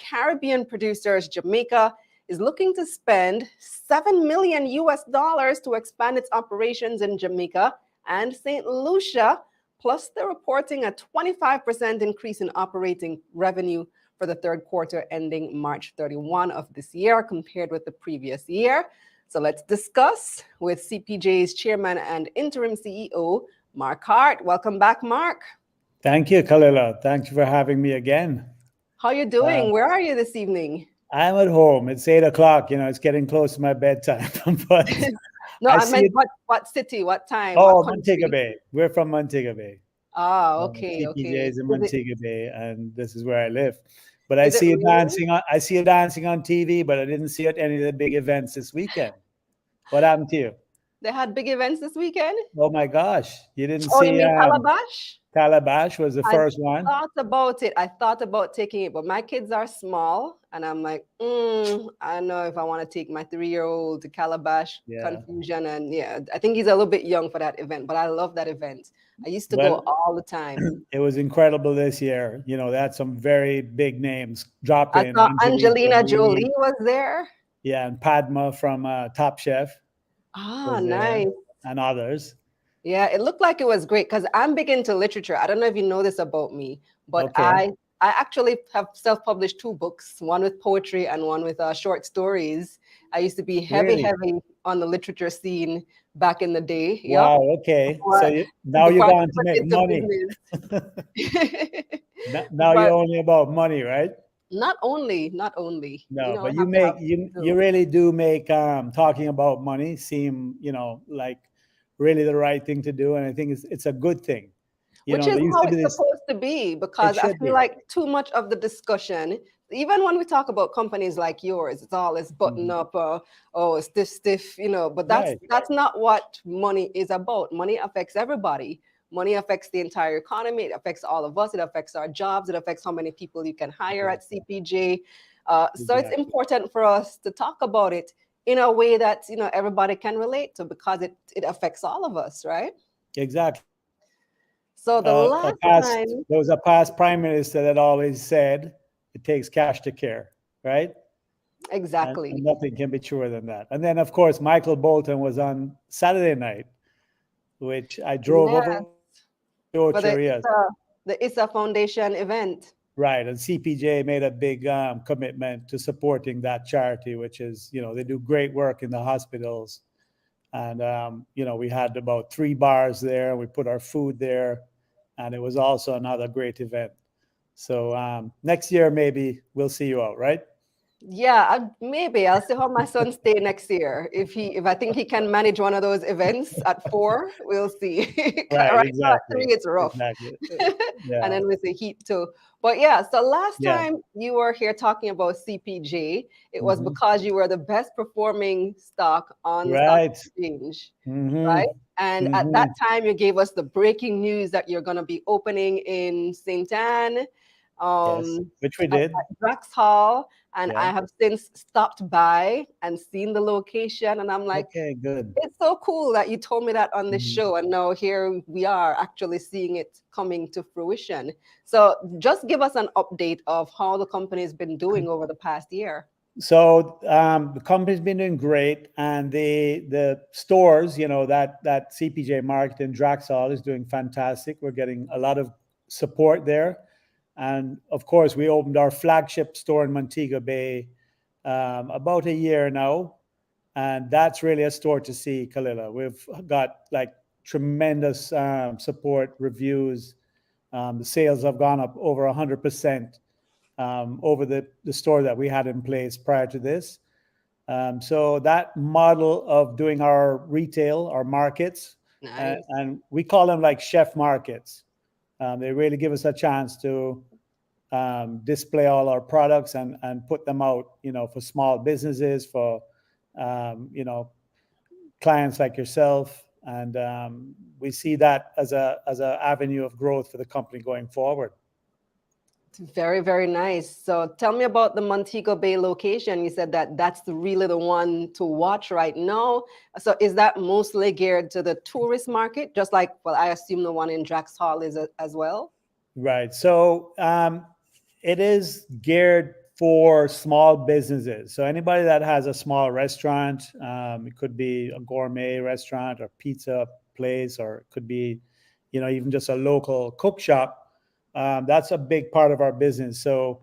Caribbean producers, Jamaica is looking to spend $7 million to expand its operations in Jamaica and St. Lucia. Plus, they're reporting a 25% increase in operating revenue for the third quarter ending March 31 of this year compared with the previous year. So let's discuss with CPJ's chairman and interim CEO, Mark Hart. Welcome back, Mark. Thank you, Kalila. Thank you for having me again. How are you doing? Where are you this evening? I'm at home. It's 8 o'clock. It's getting close to my bedtime. But no, I meant what city, what time? Oh, what Montego Bay. We're from Montego Bay. Oh, okay, CPJ is in Montego Bay, and this is where I live. But I see you dancing. I see you dancing on TV, but I didn't see you at any of the big events this weekend. What happened to you? They had big events this weekend? Oh my gosh, you didn't see? Oh, you mean Calabash? Calabash was the first one. I thought about it. I thought about taking it, but my kids are small, and I'm like, I don't know if I want to take my 3-year-old to Calabash. Confusion, and I think he's a little bit young for that event, but I love that event. I used to go all the time. It was incredible this year. They had some very big names drop in. I saw Angelina Jolie was there. Yeah, and Padma from Top Chef. Ah, nice. And others. Yeah, it looked like it was great because I'm big into literature. I don't know if you know this about me, but I actually have self-published 2 books, one with poetry and one with short stories. I used to be heavy on the literature scene back in the day. Wow, okay. So now you're going to make money. Now you're only about money, right? Not only. No, but you really do make talking about money seem, like really the right thing to do, and I think it's a good thing. Which is how it's supposed to be, because I feel like too much of the discussion, even when we talk about companies like yours, it's all this button up, it's this stiff, but that's not what money is about. Money affects everybody. Money affects the entire economy. It affects all of us. It affects our jobs. It affects how many people you can hire at CPJ. So it's important for us to talk about it in a way that everybody can relate to, because it affects all of us, right? Exactly. So the last time there was a past prime minister that always said it takes cash to care, right? Exactly. And nothing can be truer than that. And then of course Michael Bolton was on Saturday night, which I drove over for the ISA Foundation event. Right, and CPJ made a big commitment to supporting that charity, which is, they do great work in the hospitals. And, we had about 3 bars there. We put our food there, and it was also another great event. So next year, maybe we'll see you out, right? Yeah, maybe I'll see how my son stay next year. If I think he can manage one of those events at 4, we'll see. Right, exactly. 3, it's rough. Exactly. Yeah. And then with the heat too. But so last time you were here talking about CPJ, it was because you were the best performing stock on the stock exchange, right? And at that time, you gave us the breaking news that you're going to be opening in St. Anne. Which we did. At Drax Hall, and I have since stopped by and seen the location, and I'm like, okay, good. It's so cool that you told me that on this show, and now here we are actually seeing it coming to fruition. So just give us an update of how the company has been doing over the past year. So the company's been doing great, and the stores, that CPJ Market in Drax Hall is doing fantastic. We're getting a lot of support there. And of course, we opened our flagship store in Montego Bay about a year now. And that's really a store to see, Kalila. We've got like tremendous support, reviews. The sales have gone up over 100% over the store that we had in place prior to this. So that model of doing our retail, our markets, and we call them like chef markets. They really give us a chance to display all our products and put them out, for small businesses, for, clients like yourself. And we see that as a avenue of growth for the company going forward. Very, very nice. So tell me about the Montego Bay location. You said that's really the one to watch right now. So is that mostly geared to the tourist market, just like, I assume the one in Drax Hall is as well? Right. So it is geared for small businesses. So anybody that has a small restaurant, it could be a gourmet restaurant or pizza place, or it could be, even just a local cook shop. That's a big part of our business. So,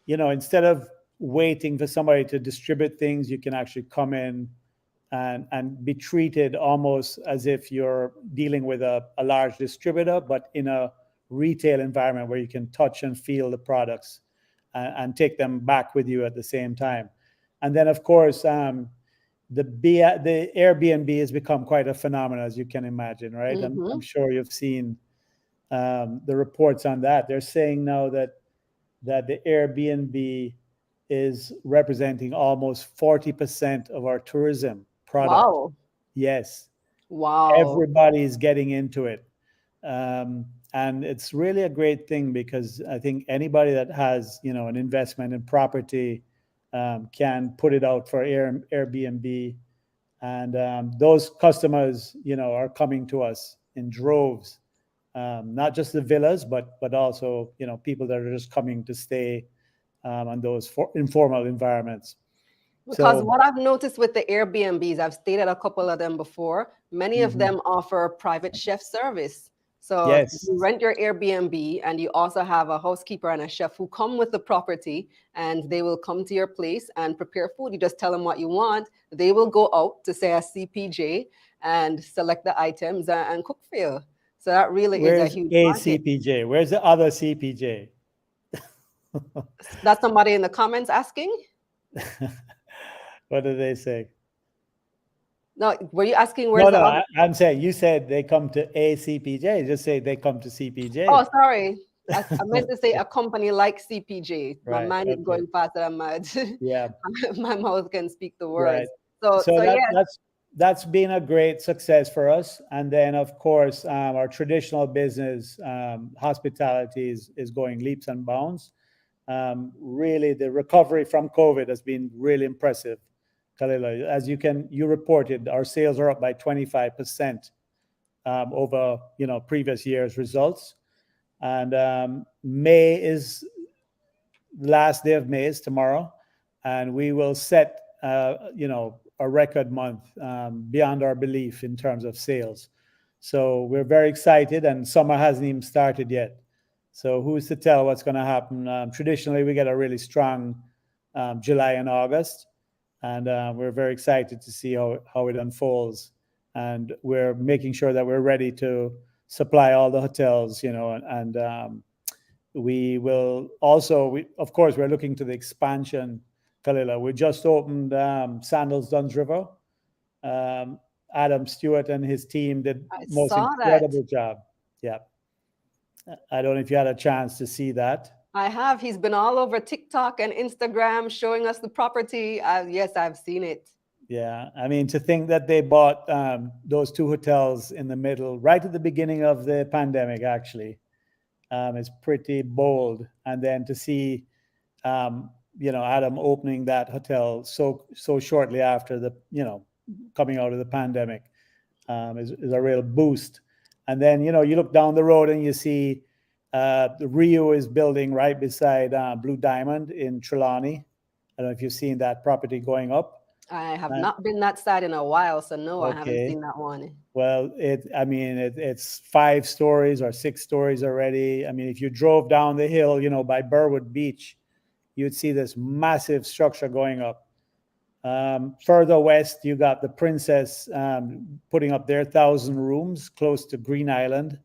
instead of waiting for somebody to distribute things, you can actually come in and be treated almost as if you're dealing with a large distributor, but in a retail environment where you can touch and feel the products and take them back with you at the same time. And then, of course, the Airbnb has become quite a phenomenon, as you can imagine, right? Mm-hmm. I'm sure you've seen the reports on that. They're saying now that the Airbnb is representing almost 40% of our tourism product. Wow. Yes. Wow. Everybody's getting into it. And it's really a great thing, because I think anybody that has, an investment in property can put it out for Airbnb. And those customers, are coming to us in droves. Not just the villas, but also, people that are just coming to stay on those informal environments. Because what I've noticed with the Airbnbs, I've stayed at a couple of them before. Many of them offer private chef service. So yes, you rent your Airbnb, and you also have a housekeeper and a chef who come with the property, and they will come to your place and prepare food. You just tell them what you want. They will go out to, say, a CPJ and select the items and cook for you. So that really is a huge market. CPJ? Where's the other CPJ? That's somebody in the comments asking? What did they say? No, were you asking where's the other? I'm saying you said they come to a CPJ. Just say they come to CPJ. Oh, sorry. I meant to say a company like CPJ. My Right, mind is going faster than my mouth can speak the words. Right. So yeah. That's been a great success for us. And then, of course, our traditional business, hospitality, is going leaps and bounds. Really, the recovery from COVID has been really impressive. Khalila, as you reported, our sales are up by 25% over previous year's results. And May is the last day of May is tomorrow, and we will set a record month beyond our belief in terms of sales. So we're very excited, and summer hasn't even started yet. So who's to tell what's going to happen? Traditionally, we get a really strong July and August, and we're very excited to see how it unfolds. And we're making sure that we're ready to supply all the hotels, and we will also, of course, we're looking to the expansion. Khalila, we just opened Sandals Duns River. Adam Stewart and his team did most incredible job. Yeah. I don't know if you had a chance to see that. I have. He's been all over TikTok and Instagram showing us the property. Yes, I've seen it. Yeah. I mean, to think that they bought those two hotels in the middle, right at the beginning of the pandemic, actually, is pretty bold. And then to see, Adam opening that hotel so shortly after the, coming out of the pandemic is a real boost. And then, you look down the road and you see the Rio is building right beside Blue Diamond in Trelawney. I don't know if you've seen that property going up. I have not been that side in a while, so no, okay. I haven't seen that one. Well, it's 5 stories or 6 stories already. I mean, if you drove down the hill, by Burwood Beach, you'd see this massive structure going up. Further west, you got the Princess putting up their 1,000 rooms close to Green Island.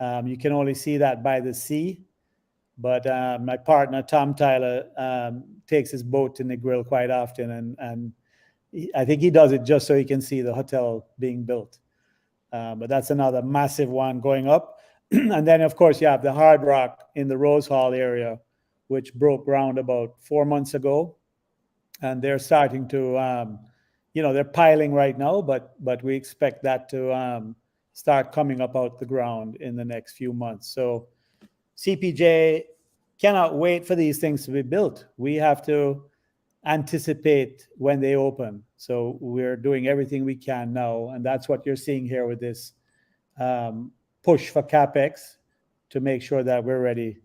You can only see that by the sea. But my partner, Tom Tyler, takes his boat to Negril quite often. And I think he does it just so he can see the hotel being built. But that's another massive one going up. And then, of course, you have the Hard Rock in the Rose Hall area, which broke ground about 4 months ago. And they're starting to, they're piling right now, but we expect that to start coming up out the ground in the next few months. So CPJ cannot wait for these things to be built. We have to anticipate when they open. So we're doing everything we can now. And that's what you're seeing here with this push for CapEx to make sure that we're ready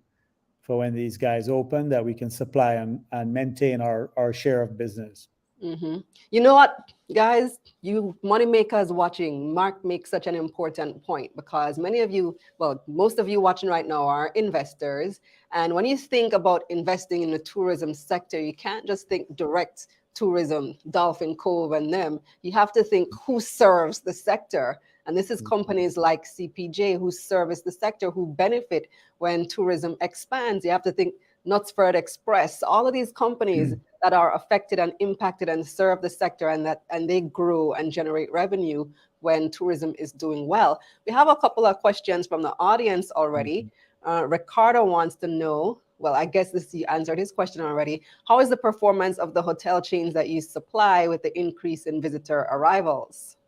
for when these guys open, that we can supply and maintain our share of business. Mm-hmm. You know what, guys, you money makers watching, Mark makes such an important point, because many of you, well, most of you watching right now are investors. And when you think about investing in the tourism sector, you can't just think direct tourism, Dolphin Cove and them. You have to think who serves the sector. And this is companies like CPJ who service the sector, who benefit when tourism expands. You have to think Knutsford Express, all of these companies that are affected and impacted and serve the sector, and they grow and generate revenue when tourism is doing well. We have a couple of questions from the audience already. Ricardo wants to know, well, I guess you answered his question already. How is the performance of the hotel chains that you supply with the increase in visitor arrivals?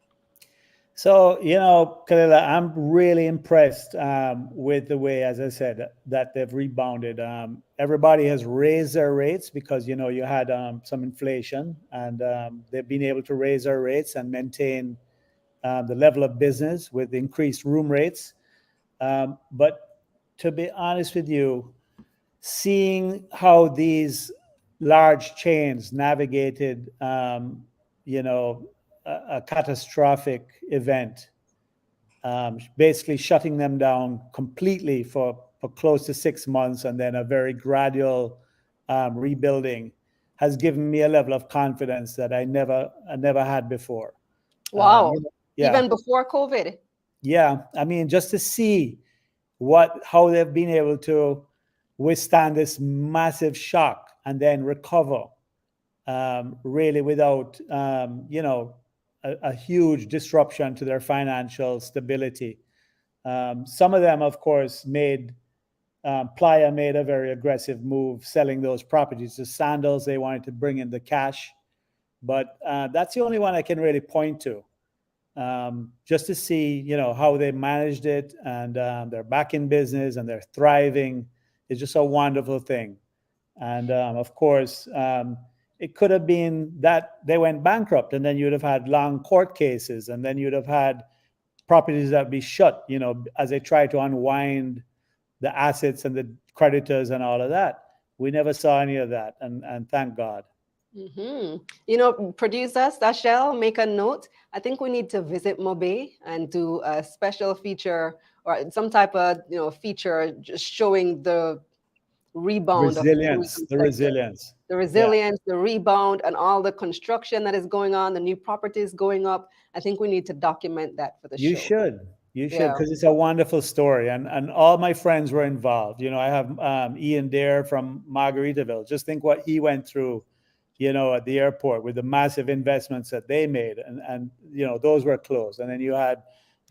So, Kalila, I'm really impressed with the way, as I said, that they've rebounded. Everybody has raised their rates because, you had some inflation, and they've been able to raise their rates and maintain the level of business with increased room rates. But to be honest with you, seeing how these large chains navigated, a catastrophic event, basically shutting them down completely for close to 6 months, and then a very gradual rebuilding, has given me a level of confidence that I never had before. Wow. Even before COVID? Yeah. I mean, just to see how they've been able to withstand this massive shock and then recover, really without, a huge disruption to their financial stability. Some of them, of course, Playa made a very aggressive move selling those properties. The Sandals, they wanted to bring in the cash. But that's the only one I can really point to. Just to see, how they managed it, and they're back in business and they're thriving. It's just a wonderful thing. And of course, it could have been that they went bankrupt, and then you'd have had long court cases, and then you'd have had properties that would be shut, as they try to unwind the assets and the creditors and all of that. We never saw any of that, and thank God. Producer Stashel, make a note. I think we need to visit Mobe and do a special feature or some type of feature just showing the rebound of the resilience, the rebound, and all the construction that is going on, the new properties going up. I think we need to document that for the show. You should, because it's a wonderful story, and all my friends were involved. I have Ian Dare from Margaritaville. Just think what he went through, at the airport with the massive investments that they made, and those were closed. And then you had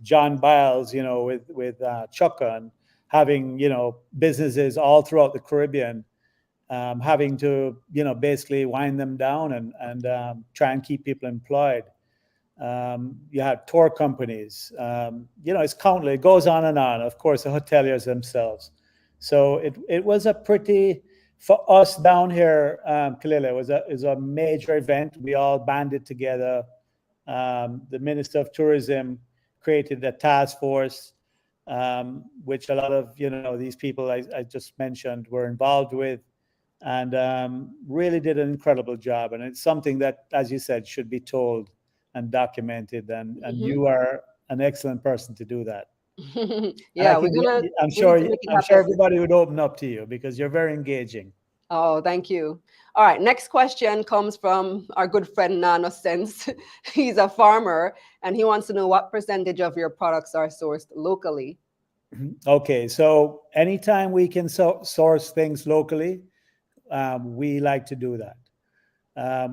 John Biles, with Chukka, and having businesses all throughout the Caribbean, having to basically wind them down and try and keep people employed. You had tour companies, it's countless. It goes on and on. Of course, the hoteliers themselves. So it was a pretty, for us down here, Kalila, it was a major event. We all banded together. The Minister of Tourism created a task force, which a lot of these people I just mentioned were involved with, and really did an incredible job. And it's something that, as you said, should be told and documented. And you are an excellent person to do that. Yeah, I'm sure everybody would open up to you because you're very engaging. Oh, thank you. All right, next question comes from our good friend Nano Sense. He's a farmer, and he wants to know what percentage of your products are sourced locally. Okay, so anytime we can source things locally, we like to do that.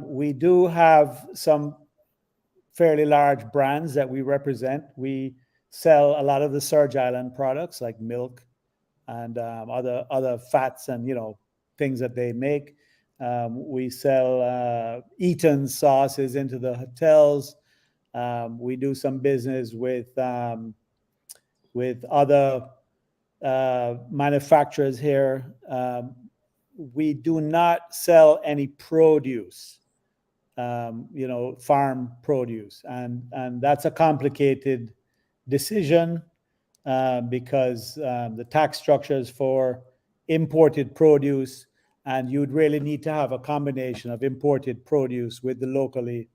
We do have some fairly large brands that we represent. We sell a lot of the Surge Island products like milk and other fats and things that they make. We sell Eaton sauces into the hotels. We do some business with other manufacturers here. We do not sell any produce, farm produce, and that's a complicated decision because the tax structures for imported produce, and you'd really need to have a combination of imported produce with the locally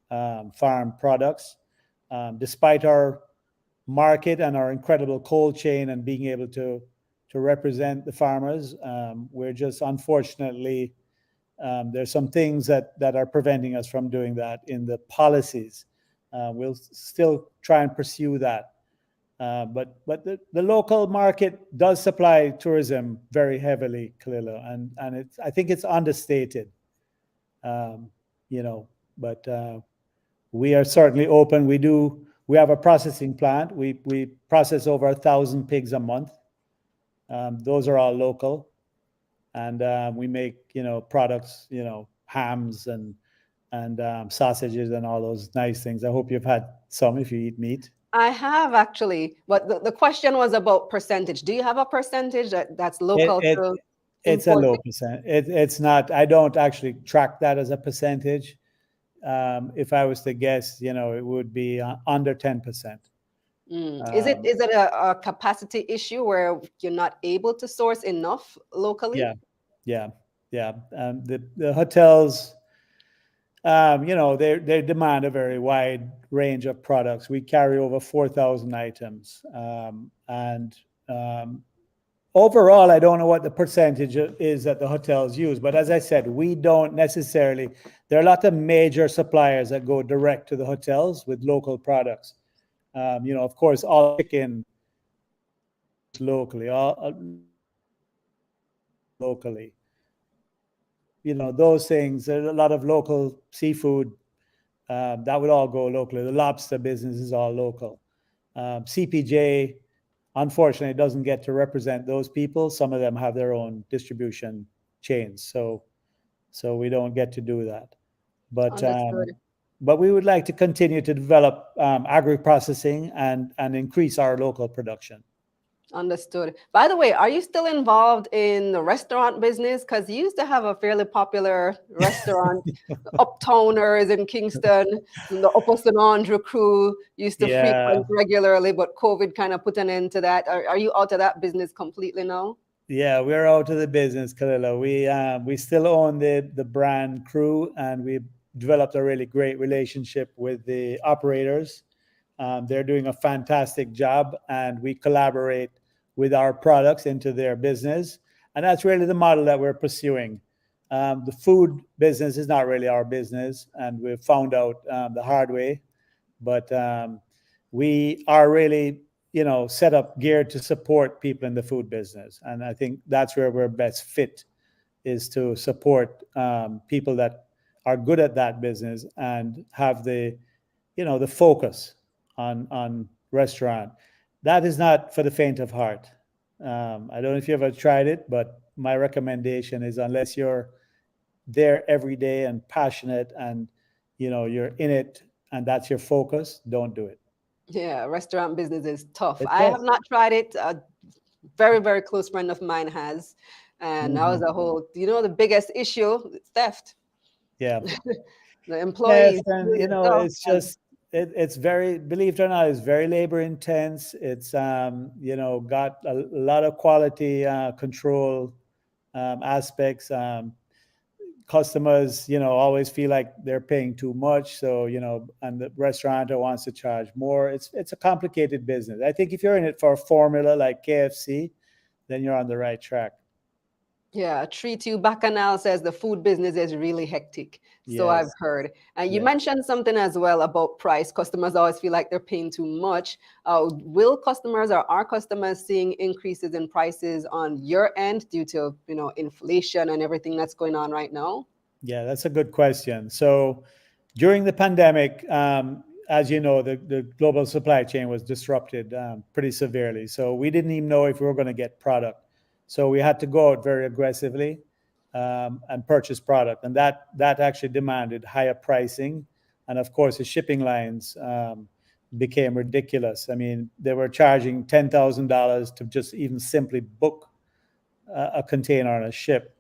farmed products. Despite our market and our incredible cold chain and being able to represent the farmers, we're just unfortunately there's some things that are preventing us from doing that in the policies. We'll still try and pursue that. But the local market does supply tourism very heavily, Kalila, and I think it's understated, but we are certainly open. We have a processing plant. We process over 1,000 pigs a month. Those are all local, and we make products, hams and sausages and all those nice things. I hope you've had some if you eat meat. I have actually, but the question was about percentage. Do you have a percentage that's local to it's a low percent. It's not. I don't actually track that as a percentage. If I was to guess, it would be under 10%. Is it a capacity issue where you're not able to source enough locally? Yeah. The hotels, they demand a very wide range of products. We carry over 4,000 items, and overall, I don't know what the percentage is that the hotels use, but as I said, we don't necessarily. There are a lot of major suppliers that go direct to the hotels with local products. Of course, all chicken locally, locally. Those things. There's a lot of local seafood that would all go locally. The lobster business is all local. CPJ, unfortunately, doesn't get to represent those people. Some of them have their own distribution chains, so we don't get to do that. But we would like to continue to develop agri-processing and increase our local production. Understood. By the way, are you still involved in the restaurant business? Because you used to have a fairly popular restaurant, Uptowners in Kingston, the Upper St. Andrew crew used to frequent regularly, but COVID kind of put an end to that. Are you out of that business completely now? Yeah, we're out of the business, Kalila. We still own the brand crew, and we've developed a really great relationship with the operators. They're doing a fantastic job, and we collaborate with our products into their business. And that's really the model that we're pursuing. The food business is not really our business, and we've found out the hard way. But we are really, set up geared to support people in the food business. And I think that's where we're best fit, is to support people that are good at that business and have the focus on restaurant. That is not for the faint of heart. I don't know if you ever tried it, but my recommendation is, unless you're there every day and passionate and you're in it and that's your focus, don't do it. Yeah, restaurant business is tough. I have not tried it. A very, very close friend of mine has, and that was a whole, the biggest issue, theft. Yeah. The employees. Yes, and it's just it's very, believe it or not, it's very labor intense. It's got a lot of quality control aspects. Customers, always feel like they're paying too much. So, and the restaurateur wants to charge more. It's a complicated business. I think if you're in it for a formula like KFC, then you're on the right track. Yeah, Treat You Bacchanal says the food business is really hectic. So I've heard. And you mentioned something as well about price. Customers always feel like they're paying too much. Will customers, or are customers seeing increases in prices on your end due to, inflation and everything that's going on right now? Yeah, that's a good question. So during the pandemic, as you know, the global supply chain was disrupted pretty severely. So we didn't even know if we were going to get product. So we had to go out very aggressively and purchase product. And that actually demanded higher pricing. And of course, the shipping lines became ridiculous. I mean, they were charging $10,000 to just even simply book a container on a ship.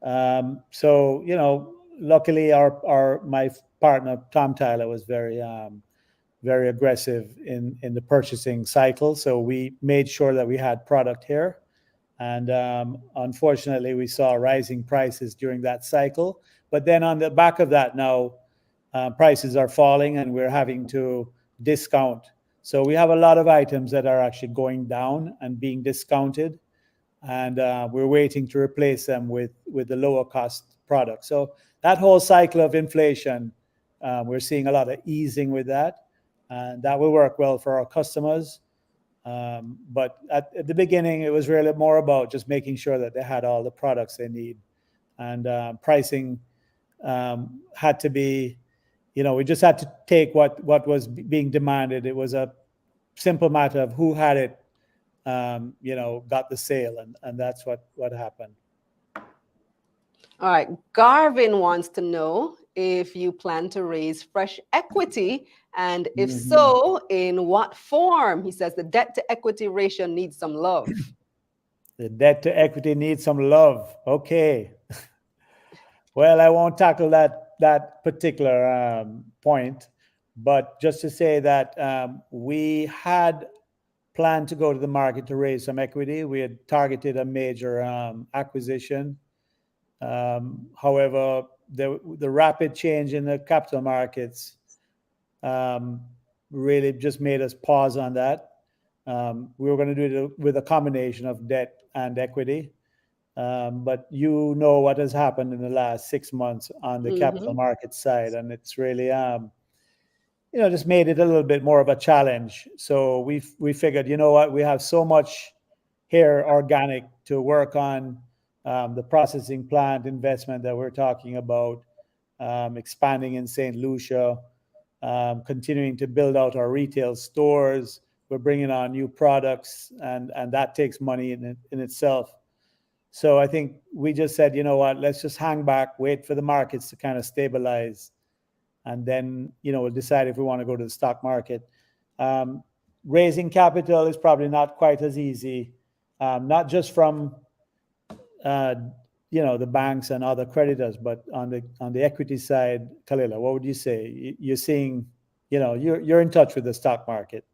So, luckily my partner, Tom Tyler, was very aggressive in the purchasing cycle. So we made sure that we had product here. And unfortunately, we saw rising prices during that cycle. But then on the back of that now, prices are falling and we're having to discount. So we have a lot of items that are actually going down and being discounted. And we're waiting to replace them with the lower cost products. So that whole cycle of inflation, we're seeing a lot of easing with that. And that will work well for our customers. But at the beginning, it was really more about just making sure that they had all the products they need. And pricing had to be, we just had to take what was being demanded. It was a simple matter of who had it, got the sale, and that's what happened. All right. Garvin wants to know if you plan to raise fresh equity, and if so, in what form? He says the debt to equity ratio needs some love. The debt to equity needs some love. Okay. Well, I won't tackle that particular point, but just to say that we had planned to go to the market to raise some equity. We had targeted a major acquisition. However, the rapid change in the capital markets really just made us pause on that. We were going to do it with a combination of debt and equity. But what has happened in the last 6 months on the capital market side, and it's really just made it a little bit more of a challenge. So we figured, we have so much here organic to work on, the processing plant investment that we're talking about, expanding in St. Lucia, continuing to build out our retail stores. We're bringing on new products, and that takes money in itself. So I think we just said, let's just hang back, wait for the markets to kind of stabilize, and then, we'll decide if we want to go to the stock market. Raising capital is probably not quite as easy, not just from, the banks and other creditors, but on the equity side. Khalila, what would you say? You're seeing, you're in touch with the stock market.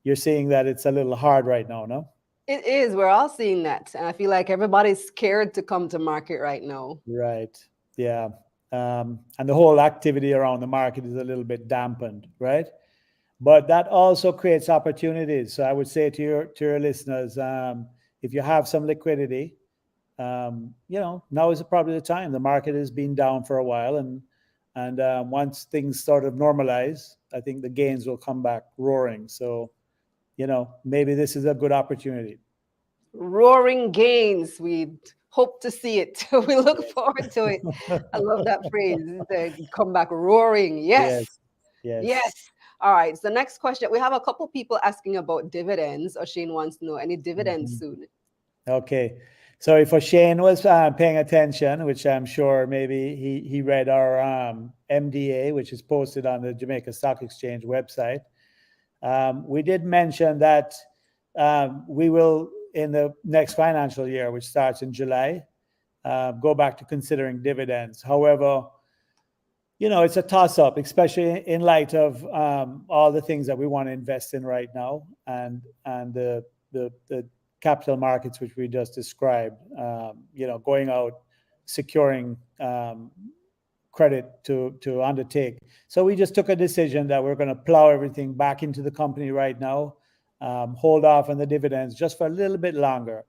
You're seeing that it's a little hard right now, no? It is. We're all seeing that. And I feel like everybody's scared to come to market right now. Right. Yeah. And the whole activity around the market is a little bit dampened, right? But that also creates opportunities. So I would say to your listeners, if you have some liquidity, now is probably the time. The market has been down for a while, and once things sort of normalize, I think the gains will come back roaring. So, maybe this is a good opportunity. Roaring gains. We hope to see it. We look forward to it. I love that phrase. They come back roaring. Yes. All right. So next question. We have a couple people asking about dividends. O'Shane wants to know any dividends soon. Okay. So if O'Shane was paying attention, which I'm sure maybe he read our MDA, which is posted on the Jamaica Stock Exchange website. We did mention that we will, in the next financial year, which starts in July, go back to considering dividends. However, it's a toss-up, especially in light of all the things that we want to invest in right now, and the capital markets, which we just described, going out, securing credit to undertake. So we just took a decision that we're going to plow everything back into the company right now, hold off on the dividends just for a little bit longer.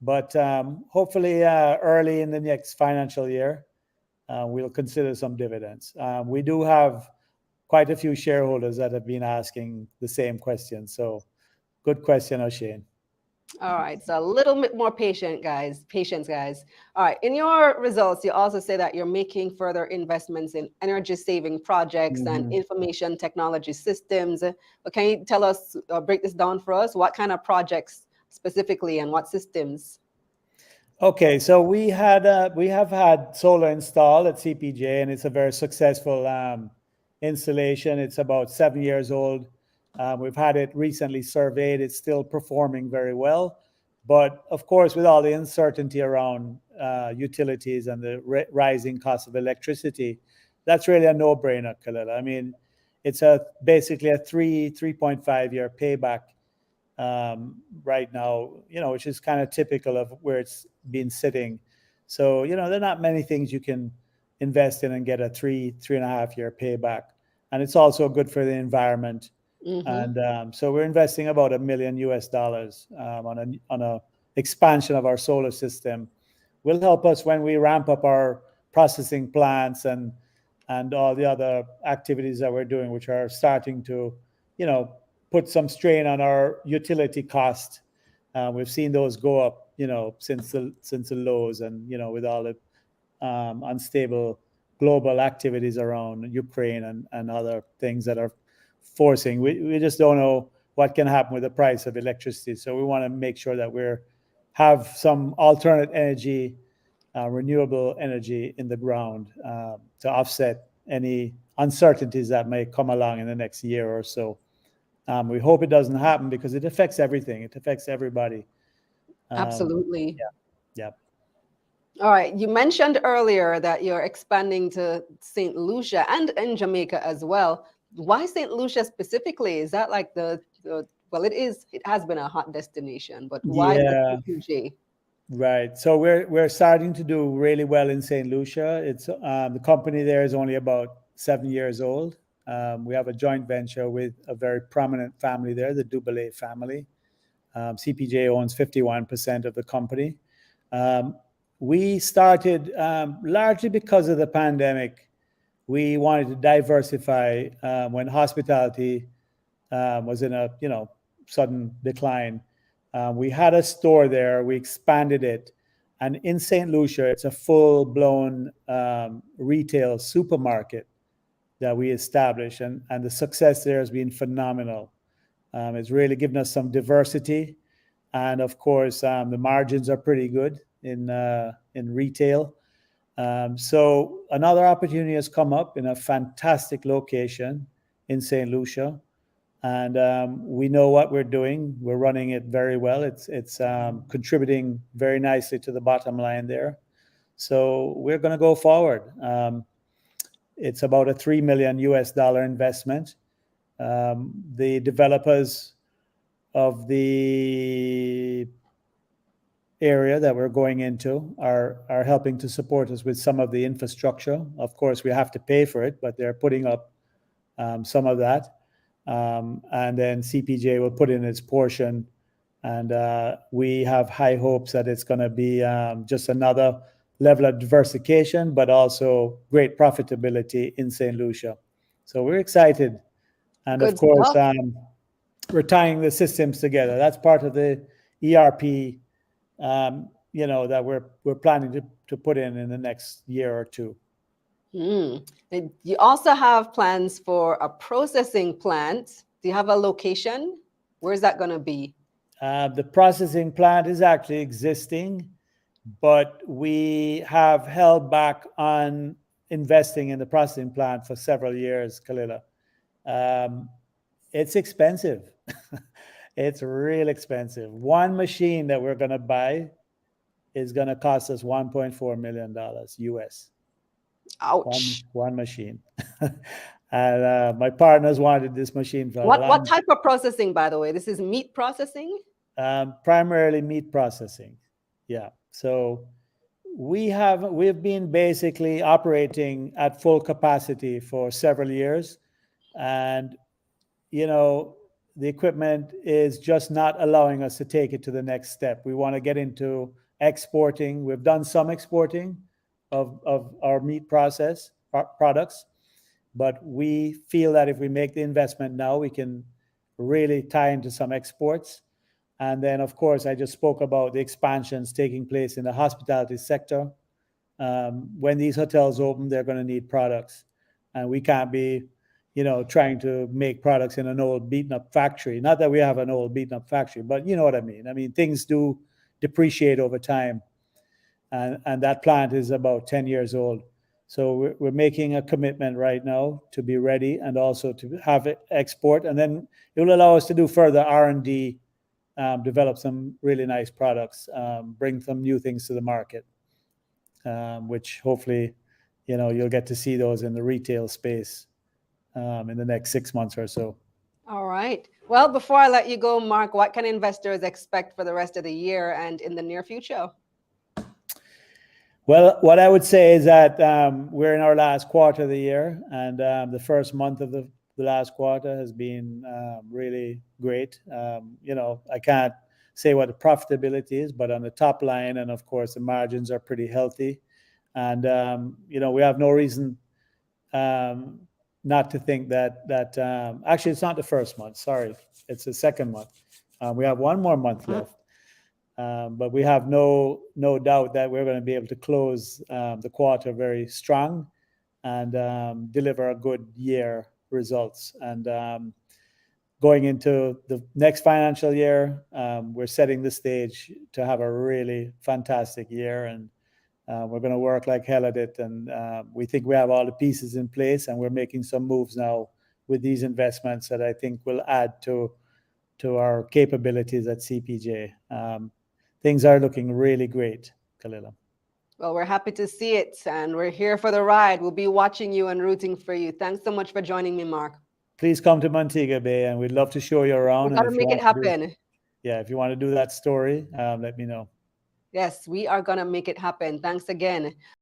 But hopefully early in the next financial year, we'll consider some dividends. We do have quite a few shareholders that have been asking the same question. So good question, O'Shane. All right. So a little bit more patience, guys. All right. In your results, you also say that you're making further investments in energy-saving projects and information technology systems. But can you tell us, break this down for us? What kind of projects specifically and what systems? Okay. So we have had solar installed at CPJ, and it's a very successful installation. It's about 7 years old. We've had it recently surveyed. It's still performing very well. But of course, with all the uncertainty around utilities and the rising cost of electricity, that's really a no-brainer, Khalila. I mean, it's basically a 3.5 year payback. right now, which is kind of typical of where it's been sitting. So, there are not many things you can invest in and get a 3.5 year payback. And it's also good for the environment. Mm-hmm. And so we're investing about $1 million on a expansion of our solar system. Will help us when we ramp up our processing plants and all the other activities that we're doing, which are starting to, put some strain on our utility cost. We've seen those go up, since the lows, and with all the unstable global activities around Ukraine and other things that are forcing. We just don't know what can happen with the price of electricity. So we want to make sure that have some alternate energy, renewable energy in the ground to offset any uncertainties that may come along in the next year or so. We hope it doesn't happen because it affects everything. It affects everybody. Absolutely. Yeah. All right. You mentioned earlier that you're expanding to St. Lucia and in Jamaica as well. Why St. Lucia specifically? Is that like well, it has been a hot destination, but why the CPJ? Right. So we're starting to do really well in St. Lucia. It's the company there is only about 7 years old. We have a joint venture with a very prominent family there, the Dubele family. CPJ owns 51% of the company. We started largely because of the pandemic. We wanted to diversify when hospitality was in a sudden decline. We had a store there. We expanded it, and in St. Lucia, it's a full-blown retail supermarket that we established, and the success there has been phenomenal. It's really given us some diversity, and of course, the margins are pretty good in retail. So another opportunity has come up in a fantastic location in St. Lucia, and we know what we're doing. We're running it very well. It's contributing very nicely to the bottom line there. So we're going to go forward. It's about a $3 million investment. The developers of the area that we're going into are helping to support us with some of the infrastructure. Of course, we have to pay for it, but they're putting up some of that. And then CPJ will put in its portion. And we have high hopes that it's going to be just another level of diversification, but also great profitability in St. Lucia. So we're excited. And Good of course, stuff. we're tying the systems together. That's part of the ERP, that we're planning to put in the next year or two. And you also have plans for a processing plant. Do you have a location? Where is that going to be? The processing plant is actually existing, but we have held back on investing in the processing plant for several years, Kalila. It's expensive. It's real expensive. One machine that we're going to buy is going to cost us $1.4 million US. Ouch. One machine. And my partners wanted this machine for a long time. What type of processing, by the way? This is meat processing? Primarily meat processing. Yeah. So we've been basically operating at full capacity for several years. And, the equipment is just not allowing us to take it to the next step. We want to get into exporting. We've done some exporting of our meat process products, but we feel that if we make the investment now, we can really tie into some exports. And then, of course, I just spoke about the expansions taking place in the hospitality sector. When these hotels open, they're going to need products, and we can't be trying to make products in an old beaten up factory. Not that we have an old beaten up factory, but you know what I mean. I mean, things do depreciate over time. And that plant is about 10 years old. So we're making a commitment right now to be ready and also to have it export. And then it will allow us to do further R&D, develop some really nice products, bring some new things to the market, which hopefully, you'll get to see those in the retail space in the next 6 months or so. All right. Well, before I let you go, Mark, what can investors expect for the rest of the year and in the near future? Well, what I would say is that we're in our last quarter of the year, and the first month of the last quarter has been really great. I can't say what the profitability is, but on the top line, and of course, the margins are pretty healthy. And we have no reason not to think that actually it's not the first month. Sorry, it's the second month. We have one more month left. But we have no doubt that we're going to be able to close the quarter very strong and deliver a good year results. And going into the next financial year, we're setting the stage to have a really fantastic year, and we're going to work like hell at it. And we think we have all the pieces in place, and we're making some moves now with these investments that I think will add to our capabilities at CPJ. Things are looking really great, Kalila. Well, we're happy to see it, and we're here for the ride. We'll be watching you and rooting for you. Thanks so much for joining me, Mark. Please come to Montego Bay, and we'd love to show you around. We've got to make it happen. If you want to do that story, let me know. Yes, we are going to make it happen. Thanks again.